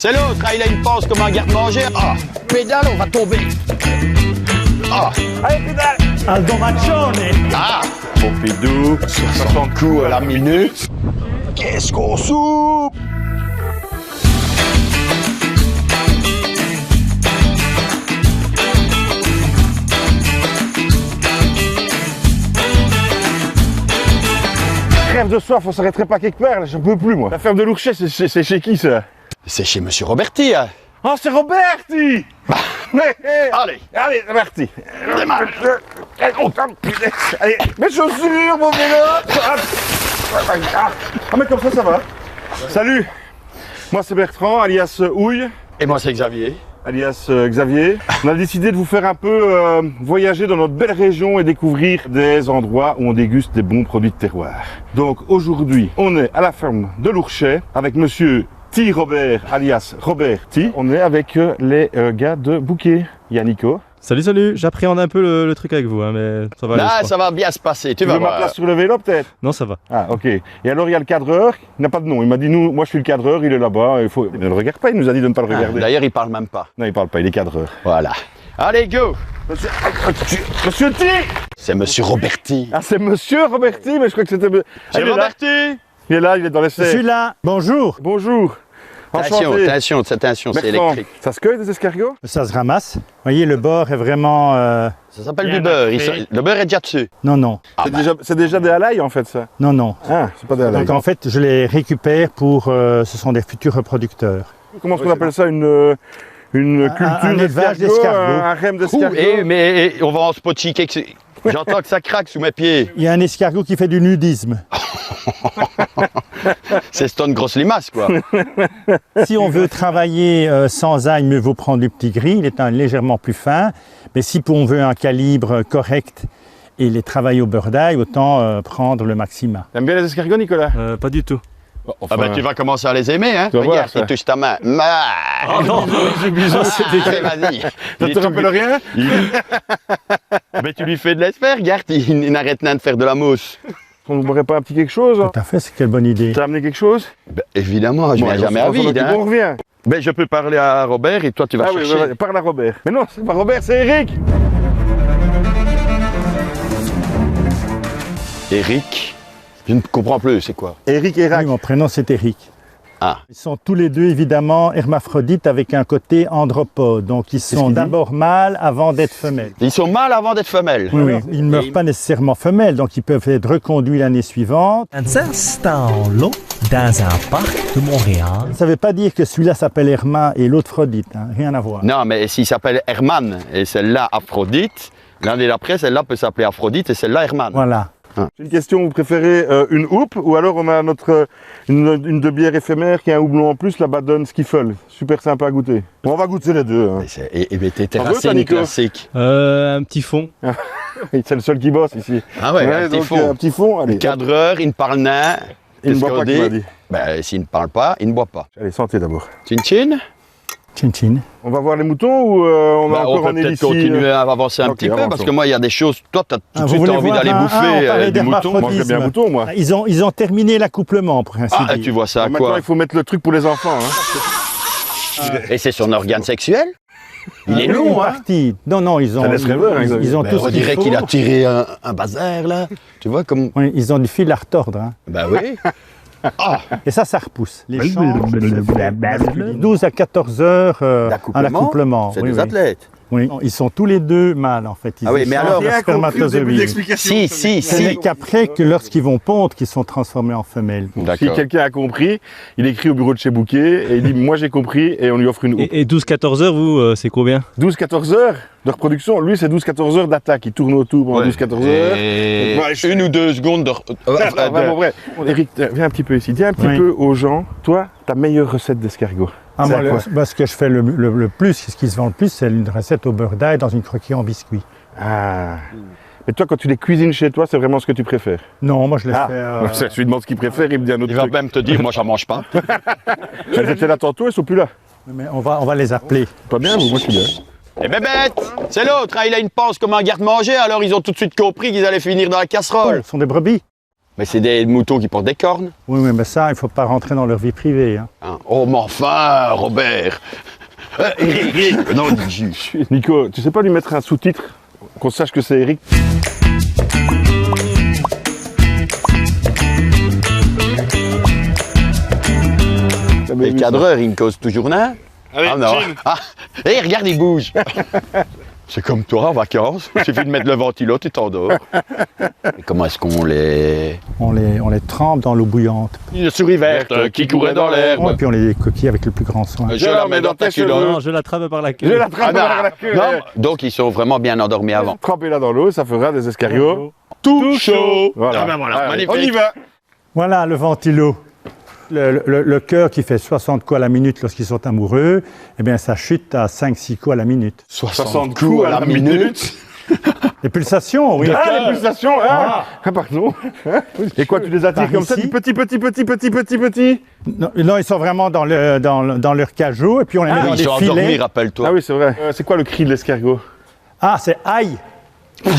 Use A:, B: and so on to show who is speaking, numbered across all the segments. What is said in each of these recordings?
A: C'est l'autre, il a une panse comme un garde-manger. Ah, pédale, on va tomber. Ah,
B: allez, pédale. Aldo Maccione.
A: Ah, Pompidou, 60 coups à la minute. Qu'est-ce qu'on soupe?
C: Crève de soif, on s'arrêterait pas quelque part, là, j'en peux plus moi. La ferme de Lourchet, c'est chez qui ça?
A: C'est chez Monsieur Roberti, hein.
C: Oh, c'est Roberti.
A: Allez,
C: allez, Roberti.
A: démarre.
C: Allez, mes chaussures, mon vélo. Ah, mais comme ça va. Salut, moi c'est Bertrand, alias Houille.
A: Et moi c'est Xavier.
C: Alias Xavier. On a décidé de vous faire un peu voyager dans notre belle région et découvrir des endroits où on déguste des bons produits de terroir. Donc aujourd'hui, on est à la ferme de Lourchet avec monsieur T. Robert, alias Robert T. On est avec les gars de Bouquet. Yannico.
D: Salut, salut, j'appréhende un peu le truc avec vous, hein, mais ça va aller.
A: Là, ça va bien se passer, tu
C: Tu
A: vas
C: veux ma
A: voir.
C: place sur le vélo peut-être?
D: Non, ça va.
C: Ah, ok. Et alors il y a le cadreur, il n'a pas de nom. Il m'a dit, moi je suis le cadreur, il est là-bas, il ne le regarde pas, il nous a dit de ne pas le
A: Ah,
C: regarder.
A: D'ailleurs, il parle même pas.
C: Non, il parle pas, il est cadreur.
A: Voilà. Allez, go.
C: Monsieur T.
A: C'est Monsieur Roberti.
C: Ah, c'est monsieur Roberti, mais je crois que c'était...
A: C'est
C: il est là.
A: Roberti.
C: Il est là, il est dans les
B: Je suis là. Bonjour.
C: Bonjour.
A: Attention,
C: Enchanté.
A: attention, c'est
C: Bertrand,
A: électrique.
C: ça se cueille des escargots?
B: Ça se ramasse. Vous voyez, le bord est vraiment...
A: Ça s'appelle
B: Bien
A: du beurre.
B: appris.
A: Le beurre est déjà dessus.
B: Non, non.
C: C'est déjà des halailles en fait ça?
B: Non, non.
C: Ah, c'est pas des halailles.
B: Donc en fait, je les récupère pour... ce sont des futurs reproducteurs.
C: Comment est-ce qu'on appelle ça? Une culture
B: un élevage d'escargots.
C: un rème
A: Ouh,
C: d'escargots?
A: mais on va en spotchiquer. J'entends que ça craque sous mes pieds.
B: Il y a un escargot qui fait du nudisme.
A: C'est Stone grosse limace, quoi.
B: Si on veut travailler sans ail, mieux vaut prendre du petit gris. Il est légèrement plus fin. Mais si on veut un calibre correct et les travailler au beurre d'ail, autant prendre le Maxima.
C: T'aimes bien les escargots, Nicolas?
D: Pas du tout.
A: Ah ben, tu vas commencer à les aimer, hein.
C: Tu vas voir,
A: Regarde,
C: ça.
A: il touche ta main.
D: Oh non,
A: Allez, vas-y.
C: Ça
A: Il est
C: te
A: tout
C: rappelle rien?
A: Mais tu lui fais de l'esper, regarde, il n'arrête rien de faire de la mousse.
C: On ne boirait pas un petit quelque chose?
B: Tout à fait, c'est quelle bonne idée.
C: T'as amené quelque chose?
A: Ben, évidemment, je viens jamais à vide.
C: On
A: Hein.
C: revient.
A: Ben, je peux parler à Robert et toi tu vas
C: Ah oui,
A: chercher.
C: parle à Robert. Mais non, c'est pas Robert, c'est Eric.
A: Eric, je ne comprends plus, c'est quoi?
C: Eric et
B: Oui,
C: Rac.
B: mon prénom c'est Eric.
A: Ah.
B: Ils sont tous les deux évidemment hermaphrodites avec un côté andropode. Donc ils sont
C: qu'il dit
B: d'abord mâles avant d'être femelles.
A: Ils sont mâles avant d'être femelles.
B: Oui, oui. Ils ne meurent pas nécessairement femelles, donc ils peuvent être reconduits l'année suivante.
E: Un instant-là, dans un parc de Montréal.
B: Ça ne veut pas dire que celui-là s'appelle Herma et l'autre Phrodite, hein, rien à voir.
A: Non, mais s'il s'appelle Herman et celle-là Aphrodite, l'année d'après, celle-là peut s'appeler Aphrodite et celle-là Herman.
B: Voilà.
C: J'ai une question, vous préférez une houppe ou alors on a une de bière éphémère qui a un houblon en plus, la Baden Skiffle. Super sympa à goûter. Bon, on va goûter les deux. Hein.
A: Et t'es
C: T'en veux,
A: terrassé,
C: toi, Nico?
A: classique.
D: Un petit fond.
C: C'est le seul qui bosse ici.
A: Ah ouais, un petit
C: donc,
A: fond.
C: un petit fond, allez.
A: Cadreur, il ne parle nain.
C: Il ne boit pas, qu'il m'a dit.
A: Ben, s'il ne parle pas, il ne boit pas.
C: Allez, santé d'abord.
A: Chin-chin?
B: Chin chin.
C: On va voir les moutons ou on va
A: Ben,
C: encore
A: on peut
C: en
A: peut-être
C: ici
A: continuer à avancer un
C: Ok,
A: petit peu,
C: avançons.
A: parce que moi, il y a des choses... Toi, tu as tout
B: Ah,
A: de
B: vous
A: suite
B: voulez
A: envie
B: voir
A: d'aller
B: on
A: bouffer
B: parlait
A: du mouton.
C: Moi, j'aime bien un mouton, moi.
B: Ils ont terminé l'accouplement, pour ainsi
A: Ah,
B: dire.
A: tu vois ça à
C: Maintenant,
A: quoi?
C: il faut mettre le truc pour les enfants. Hein.
A: Et c'est son organe sexuel? Il est
B: Une
A: long, hein?
B: partie. Non, non, ils ont,
C: Ça laisse rêveur, hein,
B: ils ont
A: Ben,
B: tout
A: on
B: ce qu'il
A: dirait
B: faut.
A: qu'il a tiré un bazar, là. Tu vois, comme...
B: Oui, ils ont du fil à retordre. Hein.
A: Ben oui.
B: Et ça repousse. Les changes, 12 à 14 heures à l'accouplement.
A: C'est
B: Oui,
A: des
B: oui.
A: athlètes.
B: Oui. Ils sont tous les deux mâles en fait. Ils
A: Ah oui, mais
B: échangent
A: alors-
B: leurs spermatozoïdes.
A: Si.
B: Ce n'est qu'après que lorsqu'ils vont pondre qu'ils sont transformés en femelles.
C: Si
A: D'accord.
C: quelqu'un a compris, il écrit au bureau de chez Bouquet et il dit moi j'ai compris et on lui offre une houppe.
D: Et 12-14 heures, vous, c'est combien?
C: 12-14 heures de reproduction, lui c'est 12-14 heures d'attaque, il tourne autour pendant 12-14 heures.
A: Et
C: Donc, ouais,
A: une ou deux secondes de...
C: Ah, vraiment vrai. Eric, viens un petit peu ici, dis un petit
B: Oui.
C: peu aux gens, toi, ta meilleure recette d'escargot.
B: Ah,
C: C'est
B: moi,
C: à quoi
B: moi, ce que je fais le plus, ce qui se vend le plus, c'est une recette au beurre d'ail dans une coquille en biscuit.
C: Ah. Mais toi, quand tu les cuisines chez toi, c'est vraiment ce que tu préfères.
B: Non, moi je les
C: Ah,
B: fais.
C: je lui demande ce qu'il préfère, il me dit un autre
A: Il va
C: truc.
A: même te dire, moi, j'en mange pas.
C: Elles étaient là tantôt, elles sont plus là.
B: Mais on va les appeler.
C: Pas bien, vous, moi je suis là.
A: Eh ben bête, c'est l'autre, hein, il a une panse comme un garde-manger, alors ils ont tout de suite compris qu'ils allaient finir dans la casserole.
B: Ce sont des brebis.
A: Mais c'est des moutons qui portent des cornes.
B: Oui, mais ça, il ne faut pas rentrer dans leur vie privée. Hein.
A: Hein. Oh, mais enfin, Robert. Eric. Non, dis-je.
C: Nico, tu sais pas lui mettre un sous-titre qu'on sache que c'est Eric?
A: Le cadreur, il me cause toujours nain.
C: Allez,
A: non.
C: Jim.
A: Ah, hé, regarde, il bouge. C'est comme toi en vacances. Il suffit de mettre le ventilo, tu t'endors. Mais comment est-ce qu'on les...
B: On les trempe dans l'eau bouillante.
A: Une souris verte qui courait dans l'herbe.
B: Et puis on les coquille avec le plus grand soin.
A: Je la mets dans ta culotte.
D: Non, je l'attrape par la queue.
C: Je l'attrape
A: Ah,
C: par la queue.
A: non. Donc ils sont vraiment bien endormis avant.
C: Trempez-la dans l'eau, ça fera des escargots.
A: Tout chaud.
C: Voilà.
A: Ah ben voilà,
C: Allez,
A: magnifique.
C: on y va.
B: Voilà le ventilo. Le cœur qui fait 60 coups à la minute lorsqu'ils sont amoureux, eh bien ça chute à 5-6 coups à la minute.
A: 60 coups à la minute.
B: Les pulsations, oui.
C: Ah, les pulsations, hein. Ah, pardon. Et quoi, tu les attires
B: Par
C: comme ça,
B: ici.
C: du petit.
B: Non, ils sont vraiment dans leur cagou et puis on les met dans
A: Ils
B: des
A: sont endormis,
B: filets.
A: rappelle-toi.
C: Ah oui, c'est vrai. C'est quoi le cri de l'escargot?
B: Ah, c'est aïe. Vous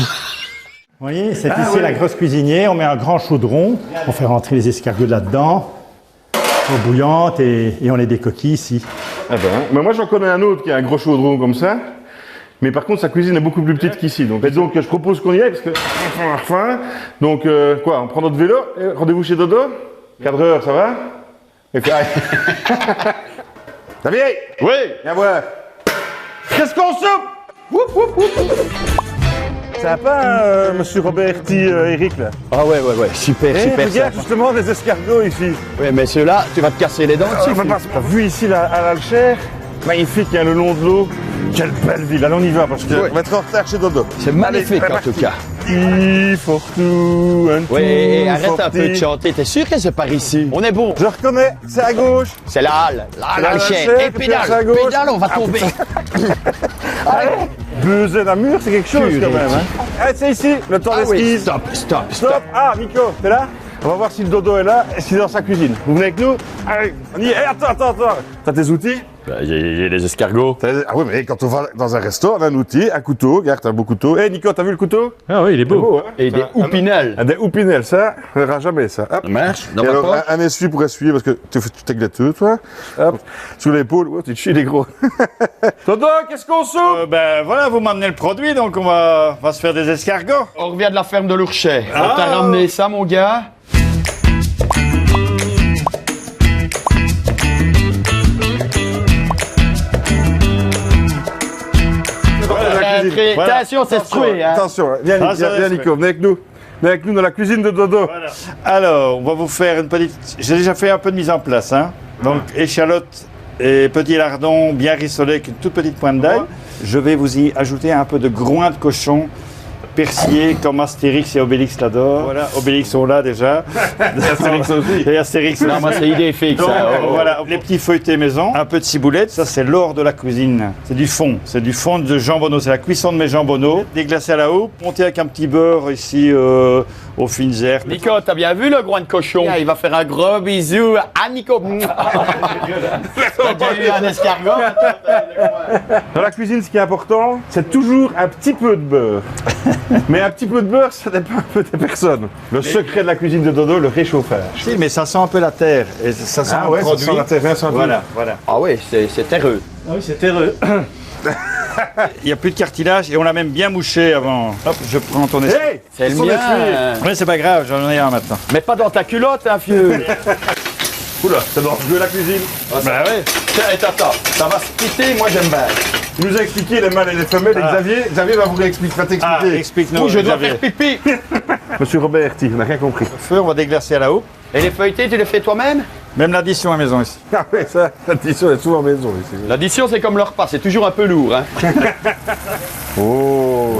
B: voyez, c'est ici
C: ouais.
B: la grosse cuisinière, on met un grand chaudron, on fait rentrer les escargots là-dedans, eau bouillante et on les décoquille ici.
C: Ah ben, mais moi j'en connais un autre qui a un gros chaudron comme ça. Mais par contre sa cuisine est beaucoup plus petite qu'ici. Donc je propose qu'on y aille parce que enfin. Donc quoi, on prend notre vélo, et rendez-vous chez Dodo. Cadreur, ça va? Et puis, allez. La vieille!
A: Oui.
C: Viens voir. Qu'est-ce qu'on soupe? Woup, woup, woup. Sympa, monsieur Roberti, Eric là.
A: Ah ouais, super, super
C: Regarde
A: ça.
C: justement des escargots ici.
A: Oui, mais ceux-là, tu vas te casser les dents dessus.
C: T'as vu ici à l'Alcher? Magnifique, hein, le long de l'eau. Quelle belle ville. Allez, on y va parce qu'on
A: Oui.
C: va être en retard chez Dodo.
A: C'est magnifique
C: Allez,
A: en tout cas.
C: Il fortu, un
A: Oui, et arrête un
C: forti.
A: peu de chanter. T'es sûr que c'est par ici? On est bon.
C: Je reconnais, c'est à gauche.
A: C'est la halle. Là,
C: C'est
A: la
C: la
A: chaîne.
C: chaîne,
A: Et
C: puis c'est à
A: pédale.
C: gauche.
A: Pédale, on va tomber.
C: Beuzer la mur, c'est quelque chose
A: Purée.
C: quand même. Hein. Allez, c'est ici, le temps
A: Ah oui,
C: d'esquisse.
A: stop.
C: Stop. Ah, Nico, t'es là? On va voir si le Dodo est là et s'il est dans sa cuisine. Vous venez avec nous? Allez, on y est. Eh, attends. T'as tes outils?
A: J'ai des escargots.
C: Ah oui, mais quand on va dans un resto, on a un outil, un couteau. Regarde, t'as un beau couteau. Eh, Nico, t'as vu le couteau?
D: Ah oui, il est beau.
C: Beau, hein?
A: Et des houpinelles.
C: Des houpinelles, ça, on verra jamais ça. Hop.
A: Marche, dans
C: Et
A: ma
C: alors,
A: poche.
C: un essuie pour essuyer parce que tu t'es gâteux, toi. Hop. Sous l'épaule, oh, tu te chies les gros. Dodo, qu'est-ce qu'on soupe?
B: Ben voilà, vous m'amenez le produit, donc on va se faire des escargots.
A: On revient de la ferme de Lourchet. On t'a ramené ça, mon gars?
C: Voilà.
A: Attention, c'est secoué, hein.
C: Attention, viens,
B: Ah, ça va
C: viens
B: se
C: Nico, venez avec nous. Venez avec nous dans la cuisine de Dodo.
B: Alors, on va vous faire une petite... J'ai déjà fait un peu de mise en place, hein. Donc, échalote et petit lardon bien rissolé avec une toute petite pointe d'ail. Je vais vous y ajouter un peu de groin de cochon persillé comme Astérix et Obélix l'adorent. Voilà, Obélix sont là déjà.
C: Astérix aussi.
B: Et Astérix aussi.
A: Non, moi, c'est idée fixe.
B: Donc,
A: ça. Oh, oh.
B: voilà, les petits feuilletés maison, un peu de ciboulette, ça c'est l'or de la cuisine. C'est du fond de jambonneau, c'est la cuisson de mes jambonneaux. Déglacé à la houppe, monté avec un petit beurre ici aux fines herbes.
A: Nico, t'as bien vu le groin de cochon? Il va faire un gros bisou à Nico. T'as déjà eu un escargot?
C: Dans la cuisine, ce qui est important, c'est toujours un petit peu de beurre. Mais un petit peu de beurre, ça dépend un peu des personnes. Le secret de la cuisine de Dodo, le réchauffage.
B: Si, mais ça sent un peu la terre. Et ça sent le produit.
C: ça sent la terre, ça sent un peu.
B: Voilà.
A: Ah oui, c'est terreux.
B: Ah oui, c'est terreux. Il n'y a plus de cartilage et on l'a même bien mouché avant. Hop, je prends ton essuie.
C: Hey,
A: C'est le
C: son
A: mien.
C: essuie.
B: Ouais, c'est pas grave, j'en ai un maintenant.
A: Mais pas dans ta culotte, hein, vieux.
C: Oula, c'est dangereux la cuisine.
B: Bah ouais.
A: Attends, ça va se quitter, moi j'aime bien.
C: Il nous a expliqué les mâles et les femelles et Xavier va vous réexpliquer. Va
B: Ah,
C: t'expliquer.
B: explique-nous.
A: Oui, je dois
B: Xavier.
A: faire pipi.
C: Monsieur Roberti, on n'a rien compris.
B: Feu, on va déglacer à la houppe.
A: Et les feuilletés, tu les fais toi-même?
B: Même l'addition à la maison ici.
C: Ah ouais, ça, l'addition est souvent en maison ici.
A: L'addition, c'est comme le repas, c'est toujours un peu lourd. Hein.
C: Oh.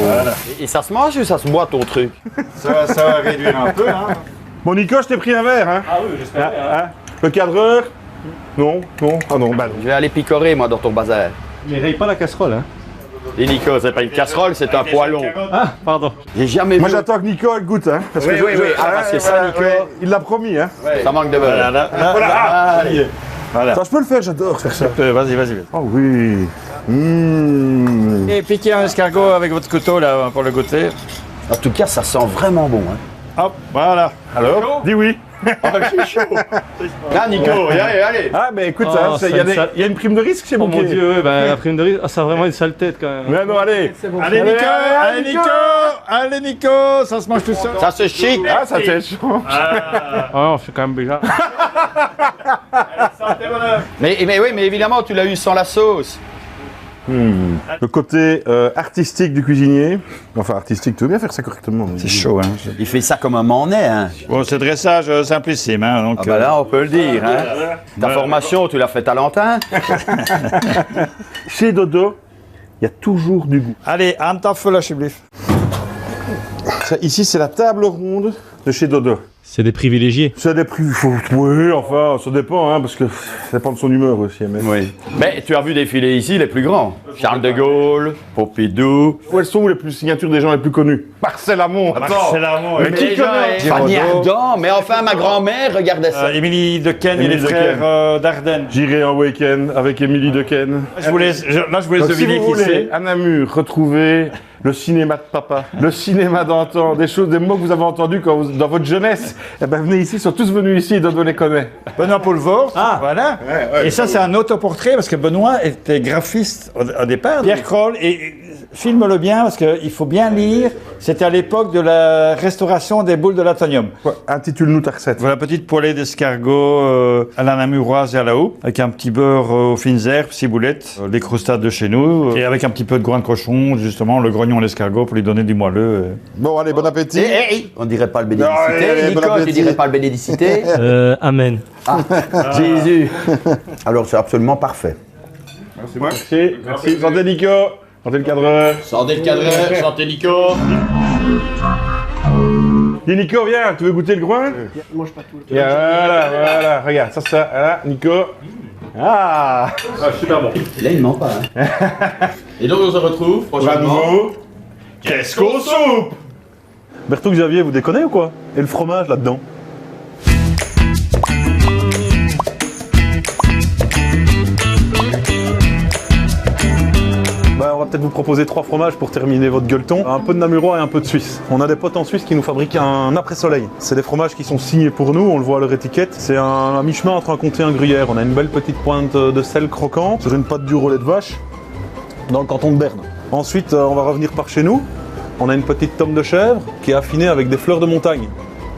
B: Voilà.
A: Et ça se mange ou ça se boit ton truc?
B: Ça va réduire un peu. Hein.
C: Bon, Nico, je t'ai pris un verre, hein.
B: Ah oui, j'espère.
C: Hein? Le cadreur? Non. Ah non, bah non.
A: Je vais aller picorer, moi, dans ton bazar.
D: Mais raye pas la casserole, hein.
A: Et Nico, c'est pas une casserole, c'est un poêlon.
D: Ah, pardon.
A: J'ai jamais
C: Moi
A: vu.
C: j'attends que Nico elle goûte, hein. Parce
A: Oui,
C: que
A: oui, oui. Ah, parce que ça, Nico.
C: il l'a promis, hein.
A: Ça manque de beurre.
B: Voilà. Voilà.
C: Ça, je peux le faire, j'adore faire ça.
B: Vas-y.
C: Oh oui. Mmh.
B: Et piquez un escargot avec votre couteau là pour le goûter.
A: En tout cas, ça sent vraiment bon. Hein.
F: Hop, voilà.
C: Alors, dis oui.
A: Ah, je suis chaud. Là, Nico, allez.
C: Ah, mais écoute,
D: Oh,
C: il y a une prime de risque chez
D: Oh
C: Bouquet.
D: mon dieu, ouais, bah, la prime de risque, ça a vraiment une sale tête quand même.
C: Mais non, allez.
F: Allez, Nico, allez, Nico, allez, Nico, ça se mange tout seul.
A: Ça se chic.
C: Ah, ça t'est chaud.
D: Ah non, je suis quand même bizarre.
A: Mais oui, mais évidemment, tu l'as eu sans la sauce.
C: Le côté artistique du cuisinier. Enfin, artistique, tu veux bien faire ça correctement.
F: C'est chaud, hein.
A: Il fait ça comme un manet, hein.
F: Bon, c'est dressage simplissime, hein. Donc,
A: Ah bah là, on peut le dire, hein. Ta formation, tu l'as fait à Talentin.
C: Chez Dodo, il y a toujours du goût.
F: allez, un tafel à chiblif.
C: Ici, c'est la table ronde de chez Dodo.
D: C'est des privilégiés.
C: Ça dépend. Oui, enfin, ça dépend, hein, parce que ça dépend de son humeur aussi. Mais...
A: Oui. Mais tu as vu défiler ici les plus grands. Charles de Gaulle, Pompidou.
C: Quelles sont les plus signatures des gens les plus connus? Marcel Amont. Attends.
F: C'est l'amour.
C: Mais qui connaît
A: Fanny Ardant, mais enfin, ma grand-mère regardait ça.
F: Émilie Dequesne et
C: Émilie
F: les frères Dardenne.
C: J'irai en week-end avec Émilie Dequesne.
F: Je vous laisse
C: Donc, si
F: deviner
C: vous
F: qui
C: voulez,
F: c'est.
C: à Namur, retrouver le cinéma de papa, le cinéma d'antan, des mots que vous avez entendus dans votre jeunesse, eh ben venez ici, ils sont tous venus ici, Dodo les connaît.
F: Benoît Poulvord, voilà. Et ça, c'est un autoportrait, parce que Benoît était graphiste au départ. Pierre Kroll, et filme-le bien, parce qu'il faut bien lire. C'était à l'époque de la restauration des boules de l'atonium.
C: Intitule-nous ta recette.
F: Voilà, petite poêlée d'escargot à la namuroise et à la houppe, avec un petit beurre aux fines herbes, ciboulettes, les croustades de chez nous, et avec un petit peu de groin de cochon, justement, le grognon à l'escargot pour lui donner du moelleux.
C: Bon, allez, bon appétit.
A: On dirait pas le bénédicité.
C: allez, bon
A: Nico, tu
C: appétit.
A: dirais pas le bénédicité.
D: Amen.
A: Jésus. Alors, c'est absolument parfait.
C: Merci. Merci. Santé Nico. Santé le cadreur.
A: Santé le cadreur, santé Nico.
C: Dis Nico, viens, tu veux goûter le groin? Mange pas tout. Voilà, regarde, ça, voilà, Nico. Ah, super bon.
A: Là, il ment pas. Hein. Et donc, on se retrouve prochainement.
C: Qu'est-ce qu'on soupe?
G: Bertou Xavier, vous déconnez ou quoi? Et le fromage là-dedans? On va peut-être vous proposer 3 fromages pour terminer votre gueuleton. Un peu de namurois et un peu de suisse. On a des potes en Suisse qui nous fabriquent un après-soleil. C'est des fromages qui sont signés pour nous, on le voit à leur étiquette. C'est un mi-chemin entre un comté et un gruyère. On a une belle petite pointe de sel croquant sur une pâte dure au lait de vache dans le canton de Berne. Ensuite, on va revenir par chez nous. On a une petite tome de chèvre qui est affinée avec des fleurs de montagne.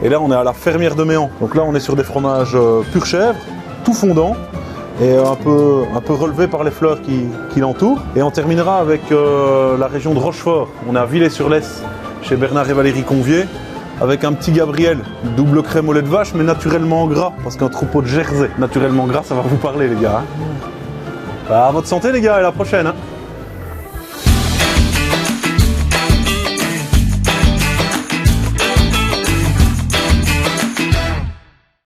G: Et là, on est à la fermière de Méan. Donc là, on est sur des fromages pur chèvre, tout fondant et un peu relevé par les fleurs qui l'entourent. Et on terminera avec la région de Rochefort. On est à Villers-sur-Lesse, chez Bernard et Valérie Convier, avec un petit Gabriel, double crème au lait de vache, mais naturellement gras, parce qu'un troupeau de Jersey, naturellement gras, ça va vous parler les gars. Hein. Bah, à votre santé les gars, et à la prochaine. Hein.